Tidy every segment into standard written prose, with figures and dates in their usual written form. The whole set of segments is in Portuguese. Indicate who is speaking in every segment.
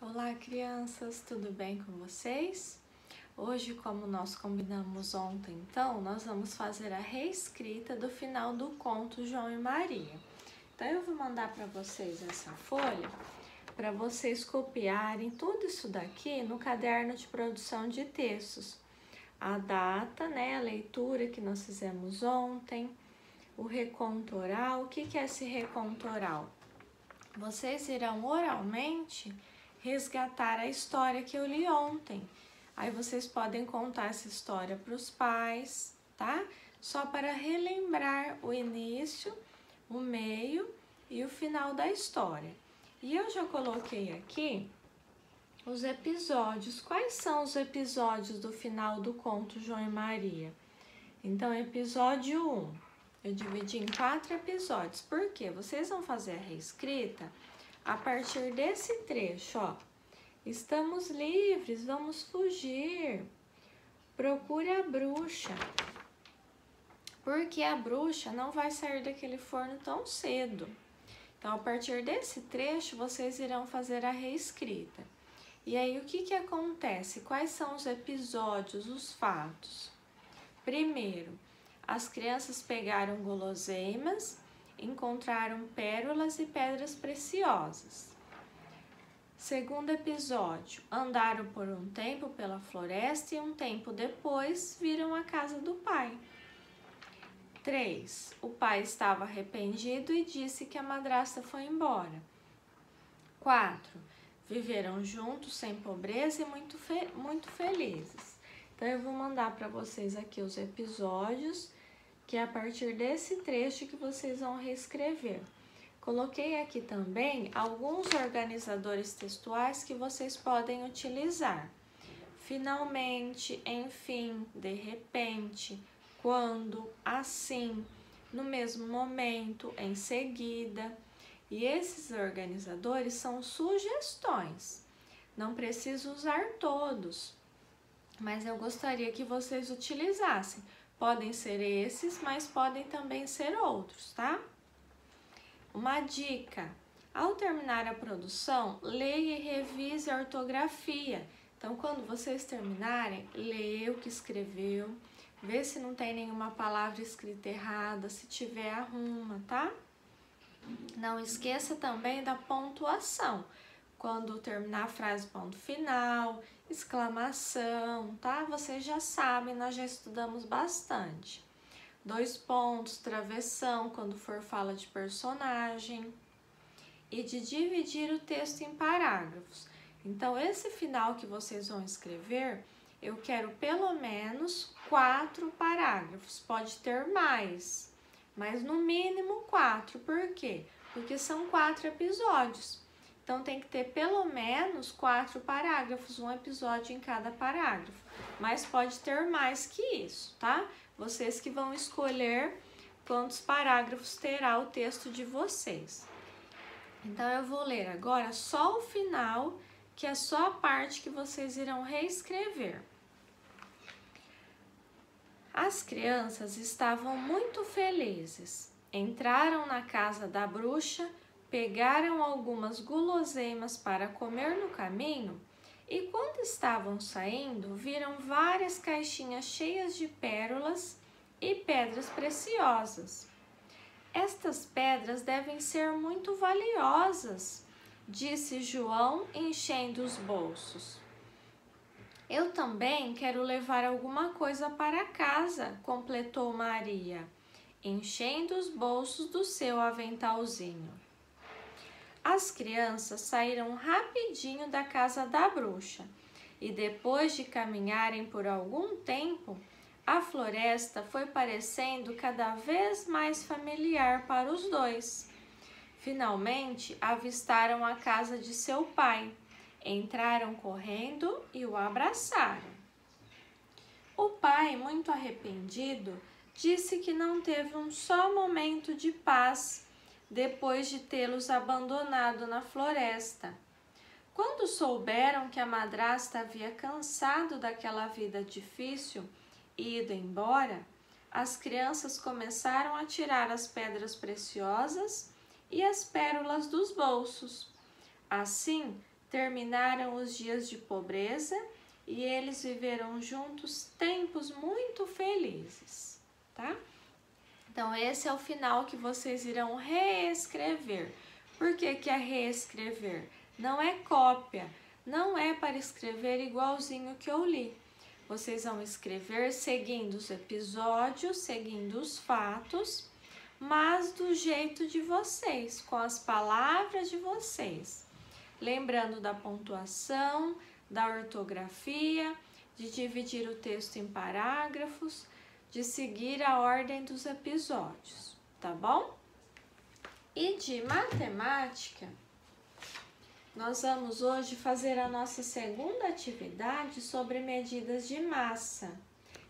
Speaker 1: Olá, crianças, tudo bem com vocês? Hoje, como nós combinamos ontem, então, nós vamos fazer a reescrita do final do conto João e Maria. Então, eu vou mandar para vocês essa folha para vocês copiarem tudo isso daqui no caderno de produção de textos. A data, né, a leitura que nós fizemos ontem, o reconto oral. O que é esse reconto oral? Vocês irão oralmente resgatar a história que eu li ontem. Aí vocês podem contar essa história para os pais, tá? Só para relembrar o início, o meio e o final da história. E eu já coloquei aqui os episódios. Quais são os episódios do final do conto João e Maria? Então, episódio 1, eu dividi em 4 episódios. Por quê? Vocês vão fazer a reescrita a partir desse trecho, ó. Estamos livres, vamos fugir. Procure a bruxa. Porque a bruxa não vai sair daquele forno tão cedo. Então, a partir desse trecho, vocês irão fazer a reescrita. E aí, o que acontece? Quais são os episódios, os fatos? Primeiro, as crianças pegaram guloseimas, encontraram pérolas e pedras preciosas. Segundo episódio, andaram por um tempo pela floresta e um tempo depois viram a casa do pai. 3. O pai estava arrependido e disse que a madrasta foi embora. 4. Viveram juntos sem pobreza e muito felizes. Então, eu vou mandar para vocês aqui os episódios, que é a partir desse trecho que vocês vão reescrever. Coloquei aqui também alguns organizadores textuais que vocês podem utilizar. Finalmente, enfim, de repente, quando, assim, no mesmo momento, em seguida. E esses organizadores são sugestões. Não preciso usar todos, mas eu gostaria que vocês utilizassem. Podem ser esses, mas podem também ser outros, tá? Uma dica: ao terminar a produção, leia e revise a ortografia. Então, quando vocês terminarem, leia o que escreveu, vê se não tem nenhuma palavra escrita errada, se tiver, arruma, tá? Não esqueça também da pontuação. Quando terminar a frase, ponto final, exclamação, tá? Vocês já sabem, nós já estudamos bastante. 2 pontos, travessão, quando for fala de personagem. E de dividir o texto em parágrafos. Então, esse final que vocês vão escrever, eu quero pelo menos 4 parágrafos. Pode ter mais, mas no mínimo 4. Por quê? Porque são 4 episódios. Então, tem que ter pelo menos 4 parágrafos, um episódio em cada parágrafo. Mas pode ter mais que isso, tá? Vocês que vão escolher quantos parágrafos terá o texto de vocês. Então, eu vou ler agora só o final, que é só a parte que vocês irão reescrever. As crianças estavam muito felizes. Entraram na casa da bruxa, pegaram algumas guloseimas para comer no caminho e, quando estavam saindo, viram várias caixinhas cheias de pérolas e pedras preciosas. Estas pedras devem ser muito valiosas, disse João, enchendo os bolsos. Eu também quero levar alguma coisa para casa, completou Maria, enchendo os bolsos do seu aventalzinho. As crianças saíram rapidinho da casa da bruxa e, depois de caminharem por algum tempo, a floresta foi parecendo cada vez mais familiar para os dois. Finalmente, avistaram a casa de seu pai, entraram correndo e o abraçaram. O pai, muito arrependido, disse que não teve um só momento de paz depois de tê-los abandonado na floresta. Quando souberam que a madrasta havia cansado daquela vida difícil e ido embora, as crianças começaram a tirar as pedras preciosas e as pérolas dos bolsos. Assim, terminaram os dias de pobreza e eles viveram juntos tempos muito felizes, tá? Então, esse é o final que vocês irão reescrever. Por que que é reescrever? Não é cópia, não é para escrever igualzinho que eu li. Vocês vão escrever seguindo os episódios, seguindo os fatos, mas do jeito de vocês, com as palavras de vocês. Lembrando da pontuação, da ortografia, de dividir o texto em parágrafos, de seguir a ordem dos episódios, tá bom? E de matemática, nós vamos hoje fazer a nossa segunda atividade sobre medidas de massa.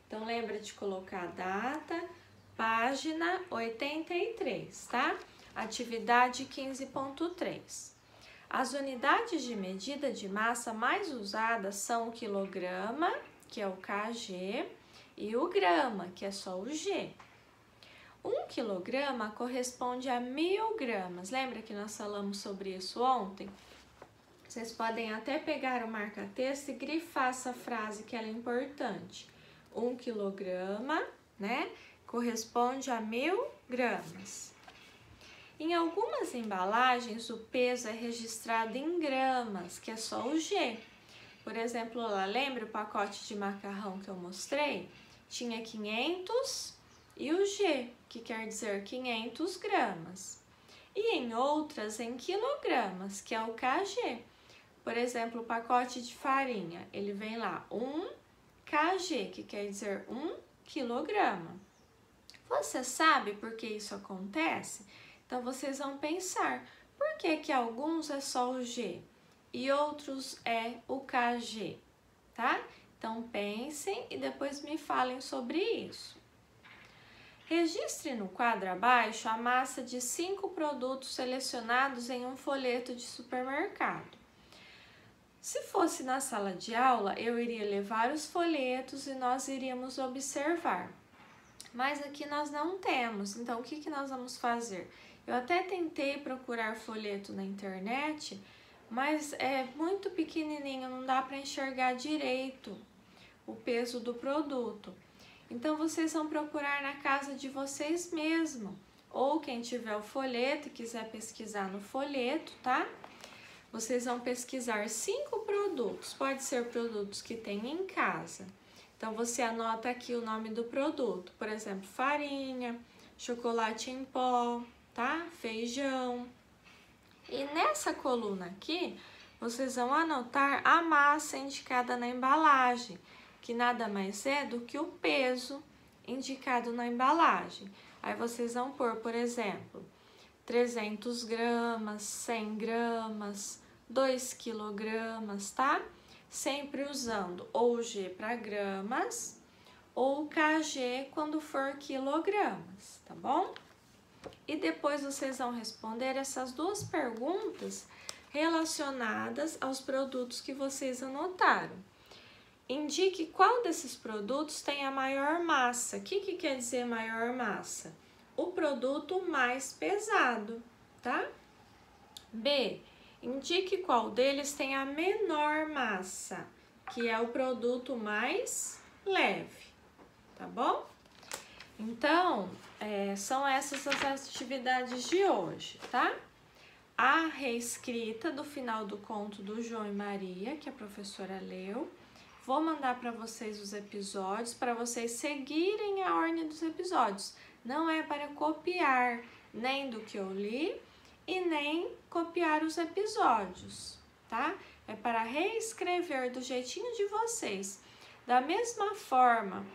Speaker 1: Então, lembra de colocar a data, página 83, tá? Atividade 15.3. As unidades de medida de massa mais usadas são o quilograma, que é o kg, e o grama, que é só o G. 1 quilograma corresponde a 1000 gramas. Lembra que nós falamos sobre isso ontem? Vocês podem até pegar o marca-texto e grifar essa frase que ela é importante. 1 quilograma, né, corresponde a 1000 gramas. Em algumas embalagens, o peso é registrado em gramas, que é só o G. Por exemplo, lá, lembra o pacote de macarrão que eu mostrei? Tinha 500 e o G, que quer dizer 500 gramas. E em outras, em quilogramas, que é o kg. Por exemplo, o pacote de farinha, ele vem lá, 1 kg, que quer dizer 1 quilograma. Você sabe por que isso acontece? Então, vocês vão pensar, por que que alguns é só o G e outros é o kg, tá? Então, pensem e depois me falem sobre isso. Registre no quadro abaixo a massa de 5 produtos selecionados em um folheto de supermercado. Se fosse na sala de aula, eu iria levar os folhetos e nós iríamos observar. Mas aqui nós não temos, então o que que nós vamos fazer? Eu até tentei procurar folheto na internet, mas é muito pequenininho, não dá para enxergar direito o peso do produto. Então, vocês vão procurar na casa de vocês mesmo, ou quem tiver o folheto e quiser pesquisar no folheto, tá? Vocês vão pesquisar 5 produtos, pode ser produtos que tem em casa. Então, você anota aqui o nome do produto, por exemplo, farinha, chocolate em pó, tá? Feijão. E nessa coluna aqui, vocês vão anotar a massa indicada na embalagem, que nada mais é do que o peso indicado na embalagem. Aí vocês vão pôr, por exemplo, 300 gramas, 100 gramas, 2 quilogramas, tá? Sempre usando ou G para gramas ou kg quando for quilogramas, tá bom? E depois vocês vão responder essas duas perguntas relacionadas aos produtos que vocês anotaram. Indique qual desses produtos tem a maior massa. O que quer dizer maior massa? O produto mais pesado, tá? B. Indique qual deles tem a menor massa, que é o produto mais leve, tá bom? Então, são essas as atividades de hoje, tá? A reescrita do final do conto do João e Maria, que a professora leu. Vou mandar para vocês os episódios, para vocês seguirem a ordem dos episódios. Não é para copiar nem do que eu li e nem copiar os episódios, tá? É para reescrever do jeitinho de vocês. Da mesma forma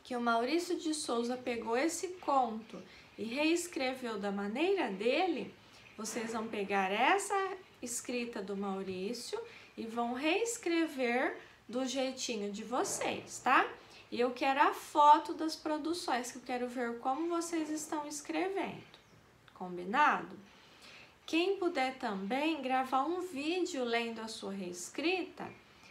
Speaker 1: que o Maurício de Souza pegou esse conto e reescreveu da maneira dele, vocês vão pegar essa escrita do Maurício e vão reescrever do jeitinho de vocês, tá? E eu quero a foto das produções, que eu quero ver como vocês estão escrevendo. Combinado? Quem puder também gravar um vídeo lendo a sua reescrita,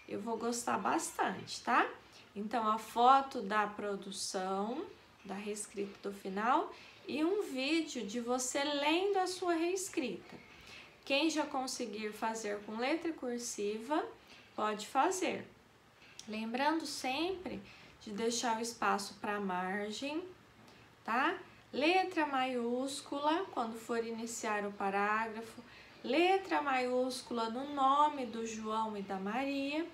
Speaker 1: eu vou gostar bastante, tá? Então, a foto da produção, da reescrita do final, e um vídeo de você lendo a sua reescrita. Quem já conseguir fazer com letra cursiva, pode fazer. Lembrando sempre de deixar o espaço para a margem, tá? Letra maiúscula quando for iniciar o parágrafo, letra maiúscula no nome do João e da Maria,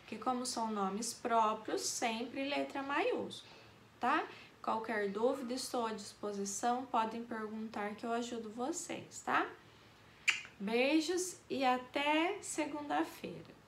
Speaker 1: que como são nomes próprios, sempre letra maiúscula, tá? Qualquer dúvida, estou à disposição, podem perguntar que eu ajudo vocês, tá? Beijos e até segunda-feira.